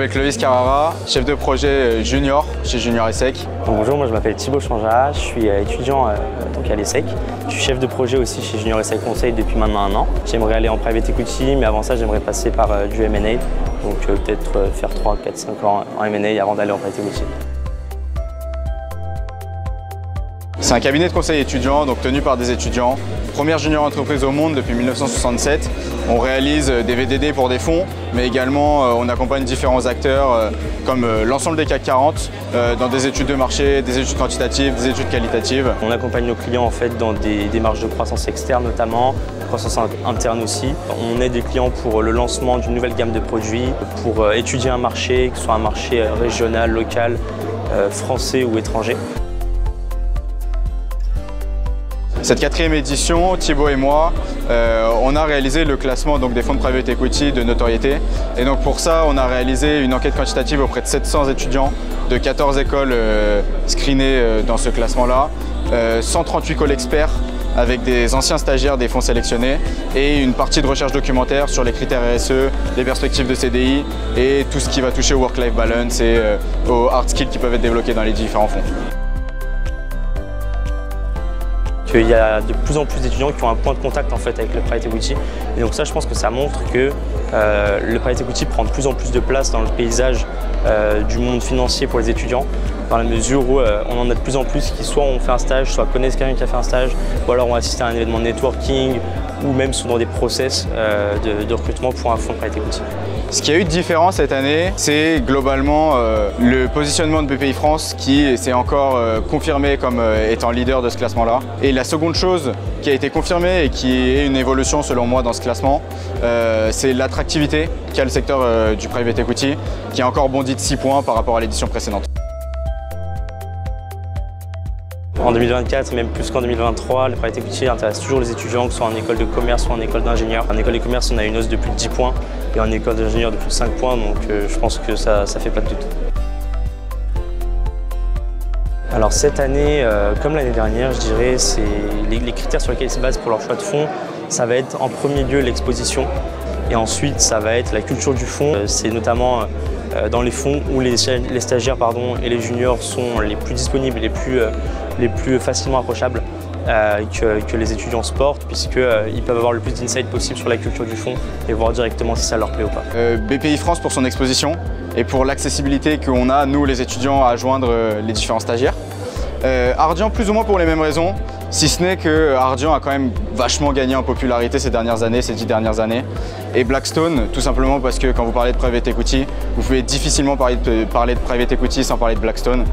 avec Loïs Carrara, chef de projet junior chez Junior ESSEC. Bonjour, moi je m'appelle Thibaut Changeat, je suis étudiant donc à l'ESSEC. Je suis chef de projet aussi chez Junior ESSEC Conseil depuis maintenant 1 an. J'aimerais aller en private equity, mais avant ça j'aimerais passer par du M&A, donc peut-être faire 3, 4, 5 ans en M&A avant d'aller en private equity. C'est un cabinet de conseil étudiant, donc tenu par des étudiants. Première junior entreprise au monde depuis 1967. On réalise des VDD pour des fonds, mais également on accompagne différents acteurs comme l'ensemble des CAC 40 dans des études de marché, des études quantitatives, des études qualitatives. On accompagne nos clients en fait dans des démarches de croissance externe notamment, croissance interne aussi. On aide des clients pour le lancement d'une nouvelle gamme de produits, pour étudier un marché, que ce soit un marché régional, local, français ou étranger. Cette 4e édition, Thibaut et moi, on a réalisé le classement donc, des fonds de private equity de notoriété. Et donc pour ça, on a réalisé une enquête quantitative auprès de 700 étudiants de 14 écoles screenées dans ce classement-là, 138 calls experts avec des anciens stagiaires des fonds sélectionnés et une partie de recherche documentaire sur les critères RSE, les perspectives de CDI et tout ce qui va toucher au work-life balance et aux hard skills qui peuvent être débloqués dans les différents fonds. Il y a de plus en plus d'étudiants qui ont un point de contact en fait avec le private equity. Et donc ça, je pense que ça montre que le private equity prend de plus en plus de place dans le paysage du monde financier pour les étudiants, dans la mesure où on en a de plus en plus qui soit ont fait un stage, soit connaissent quelqu'un qui a fait un stage, ou alors ont assisté à un événement de networking, ou même sont dans des process de recrutement pour un fonds de private equity. Ce qui a eu de différent cette année, c'est globalement le positionnement de BPI-France qui s'est encore confirmé comme étant leader de ce classement-là. Et la seconde chose qui a été confirmée et qui est une évolution selon moi dans ce classement, c'est l'attractivité qu'a le secteur du private equity, qui a encore bondi de 6 points par rapport à l'édition précédente. En 2024, même plus qu'en 2023, le private equity intéresse toujours les étudiants, que ce soit en école de commerce ou en école d'ingénieur. En école de commerce, on a une hausse de plus de 10 points et en école d'ingénieur de plus de 5 points, donc je pense que ça fait pas de doute. Alors cette année, comme l'année dernière, je dirais, les critères sur lesquels ils se basent pour leur choix de fonds, ça va être en premier lieu l'exposition et ensuite ça va être la culture du fonds. C'est notamment dans les fonds où les stagiaires et les juniors sont les plus disponibles et les plus facilement approchables que les étudiants se portent, puisqu'ils peuvent avoir le plus d'insight possible sur la culture du fonds et voir directement si ça leur plaît ou pas. BPI-France pour son exposition et pour l'accessibilité qu'on a, nous les étudiants, à joindre les différents stagiaires. Ardian plus ou moins pour les mêmes raisons, si ce n'est que Ardian a quand même vachement gagné en popularité ces 10 dernières années. Et Blackstone, tout simplement parce que quand vous parlez de private equity, vous pouvez difficilement parler de private equity sans parler de Blackstone.